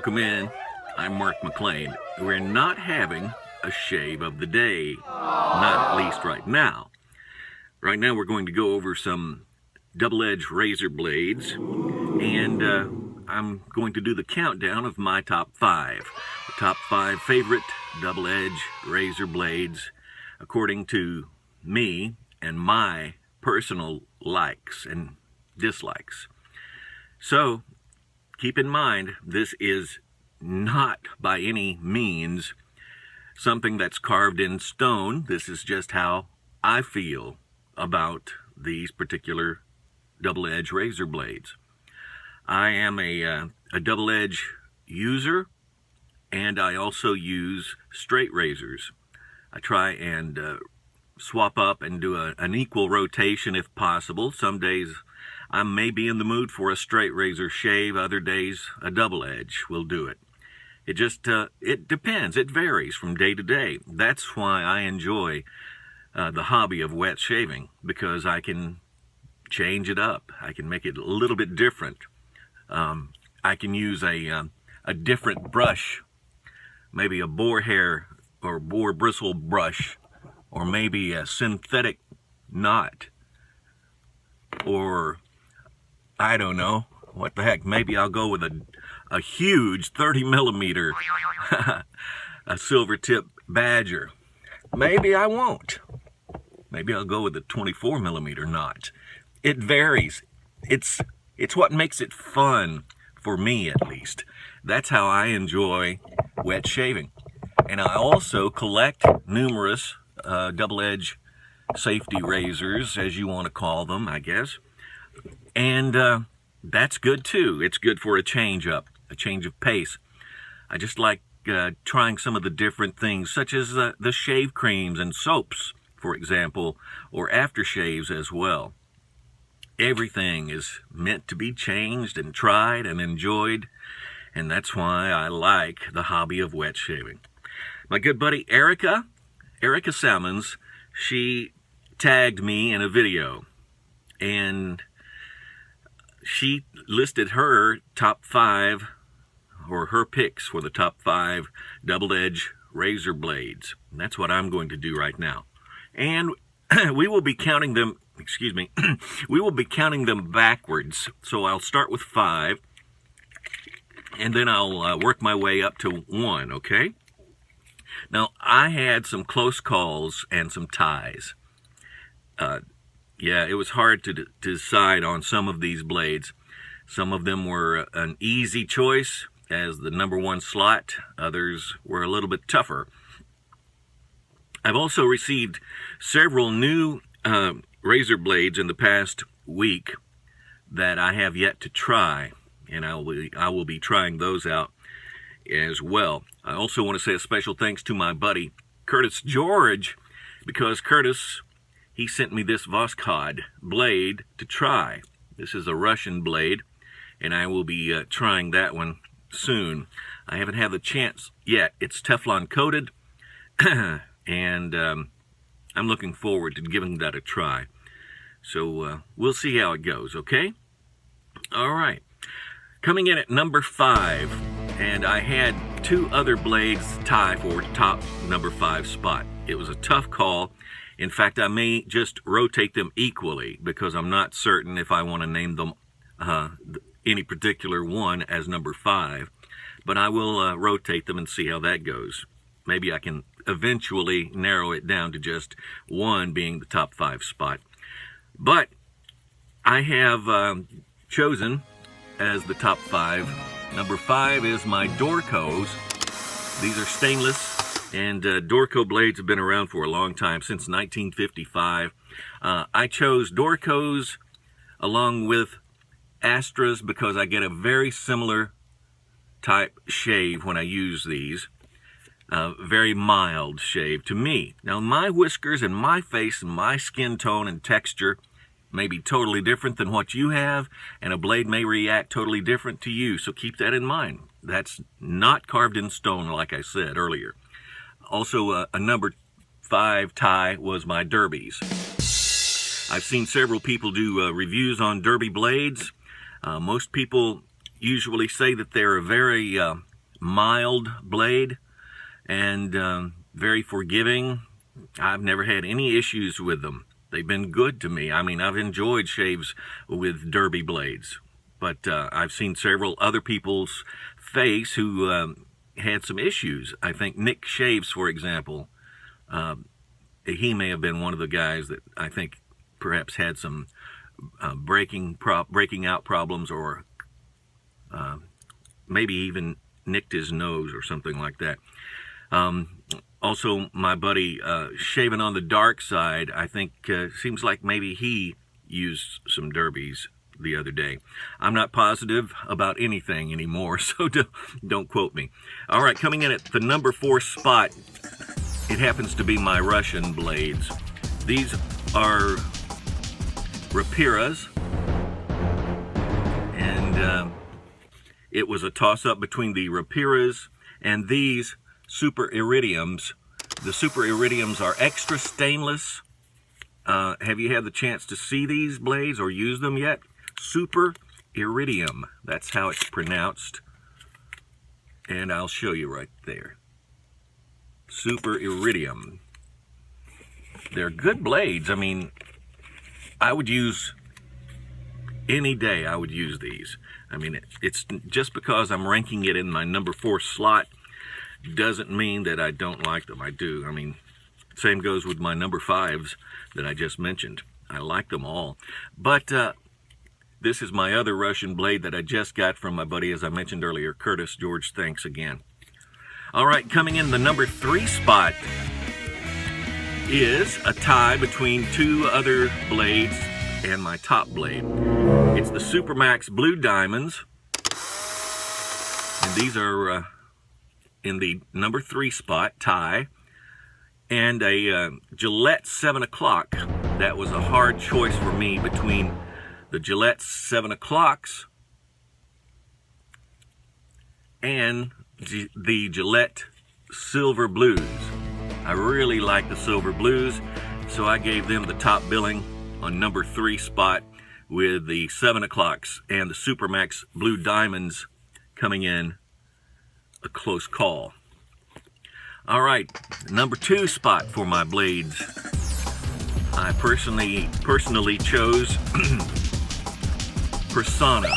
Welcome in. I'm Mark McLean. We're not having a shave of the day, not at least right now. Right now we're going to go over some double-edged razor blades, and I'm going to do the countdown of my top 5. The top 5 favorite double-edged razor blades according to me and my personal likes and dislikes. So keep in mind, this is not by any means something that's carved in stone. This is just how I feel about these particular double-edged razor blades. I am a double-edge user, and I also use straight razors. I try and swap up and do an equal rotation if possible. Some days I may be in the mood for a straight razor shave. Other days a double edge will do it. It just it depends. It varies from day to day. That's why I enjoy the hobby of wet shaving, because I can change it up. I can make it a little bit different. I can use a different brush, maybe a boar hair or boar bristle brush, or maybe a synthetic knot, or I don't know, what the heck, maybe I'll go with a huge 30 millimeter a silver tip badger. Maybe I won't. Maybe I'll go with a 24 millimeter knot. It varies. It's what makes it fun, for me at least. That's how I enjoy wet shaving. And I also collect numerous double-edged safety razors, as you want to call them, I guess. And that's good too. It's good for a change up, a change of pace. I just like trying some of the different things, such as the shave creams and soaps, for example, or aftershaves as well. Everything is meant to be changed and tried and enjoyed, and that's why I like the hobby of wet shaving. My good buddy Erica Salmons, she tagged me in a video, and she listed her top 5, or her picks for the top 5 double-edged razor blades. And that's what I'm going to do right now. And we will be counting them, we will be counting them backwards. So I'll start with 5, and then I'll work my way up to 1, okay? Now, I had some close calls and some ties. Yeah, it was hard to decide on some of these blades. Some of them were an easy choice as the number 1 slot. Others were a little bit tougher. I've also received several new razor blades in the past week that I have yet to try, and I will be trying those out as well. I also want to say a special thanks to my buddy Curtis George, because Curtis, he sent me this Voskhod blade to try. This is a Russian blade, and I will be trying that one soon. I haven't had the chance yet. It's Teflon coated, and I'm looking forward to giving that a try. So we'll see how it goes, okay? All right. Coming in at number 5, and I had 2 other blades tie for top number 5 spot. It was a tough call. In fact, I may just rotate them equally, because I'm not certain if I want to name them any particular one as number 5. But I will rotate them and see how that goes. Maybe I can eventually narrow it down to just 1 being the top 5 spot. But I have chosen as the top 5. Number 5 is my Dorcos. These are stainless, and Dorco blades have been around for a long time, since 1955. I chose Dorcos along with Astras because I get a very similar type shave when I use these. Very mild shave to me. Now, my whiskers and my face and my skin tone and texture may be totally different than what you have, and a blade may react totally different to you, so keep that in mind. That's not carved in stone, like I said earlier. Also, a number 5 tie was my Derbies. I've seen several people do reviews on Derby blades. Most people usually say that they're a very mild blade and very forgiving. I've never had any issues with them. They've been good to me. I mean, I've enjoyed shaves with derby blades, but I've seen several other people's face who had some issues. I think Nick Shaves, for example, he may have been one of the guys that I think perhaps had some breaking out problems, or maybe even nicked his nose or something like that. Also, my buddy Shaving on the Dark Side, I think seems like maybe he used some derbies the other day. I'm not positive about anything anymore, so don't quote me. All right, coming in at the number 4 spot, it happens to be my Russian blades. These are Rapiras, and it was a toss-up between the Rapiras and these Super Iridiums. The Super Iridiums are extra stainless. Have you had the chance to see these blades or use them yet? Super Iridium, that's how it's pronounced. And I'll show you right there. Super Iridium. They're good blades. I mean, I would use, any day I would use these. I mean, it's just because I'm ranking it in my number 4 slot doesn't mean that I don't like them. I do. I mean, same goes with my number 5s that I just mentioned. I like them all. But this is my other Russian blade that I just got from my buddy, as I mentioned earlier, Curtis. George, thanks again. All right, coming in the number 3 spot is a tie between 2 other blades and my top blade. It's the Supermax Blue Diamonds, and these are in the number 3 spot, tie, and a Gillette 7 o'clock. That was a hard choice for me between the Gillette 7 o'clocks and the Gillette Silver Blues. I really like the Silver Blues, so I gave them the top billing on number 3 spot, with the 7 o'clocks and the Supermax Blue Diamonds coming in a close call. All right, number 2 spot for my blades. I personally chose Persona.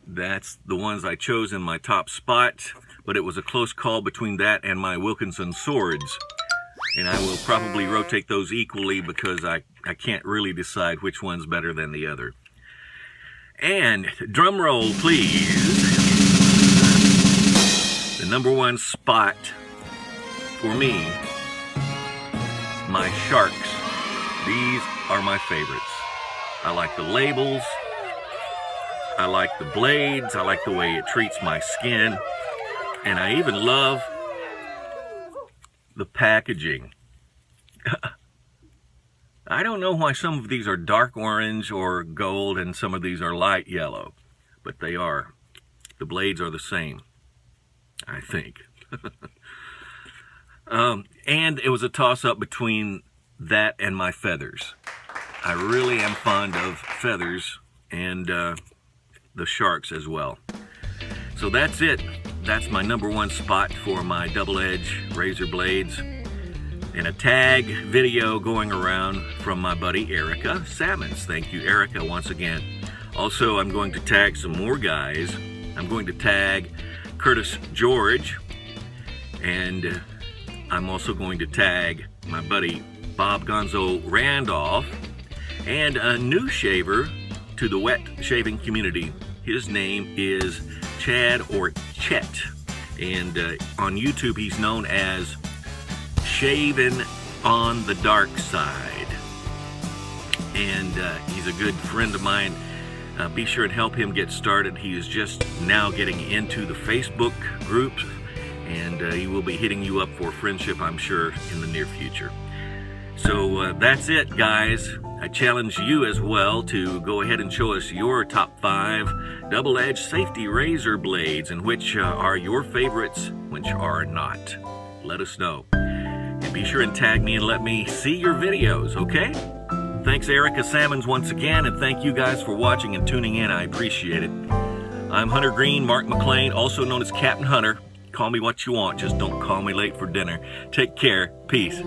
That's the ones I chose in my top spot, but it was a close call between that and my Wilkinson swords. And I will probably rotate those equally because I can't really decide which one's better than the other. And drum roll, please. The number 1 spot for me, my Sharks. These are my favorites. I like the labels. I like the blades. I like the way it treats my skin. And I even love the packaging. I don't know why some of these are dark orange or gold and some of these are light yellow, but they are. The blades are the same, I think. And it was a toss-up between that and my feathers. I really am fond of feathers and the Sharks as well. So that's it. That's my number 1 spot for my double-edge razor blades. And a tag video going around from my buddy Erica Salmons. Thank you, Erica, once again. Also, I'm going to tag some more guys. I'm going to tag Curtis George, and I'm also going to tag my buddy Bob Gonzo Randolph, and a new shaver to the wet shaving community. His name is Chad or Chet, and on YouTube he's known as Shaving on the Dark Side, and he's a good friend of mine. Be sure and help him get started. He is just now getting into the Facebook group, and he will be hitting you up for friendship, I'm sure, in the near future. So that's it, guys. I challenge you as well to go ahead and show us your top 5 double-edged safety razor blades, and which are your favorites, which are not. Let us know. And be sure and tag me and let me see your videos, okay? Thanks, Erica Salmons, once again, and thank you guys for watching and tuning in. I appreciate it. I'm Hunter Green, Mark McLean, also known as Captain Hunter. Call me what you want, just don't call me late for dinner. Take care. Peace.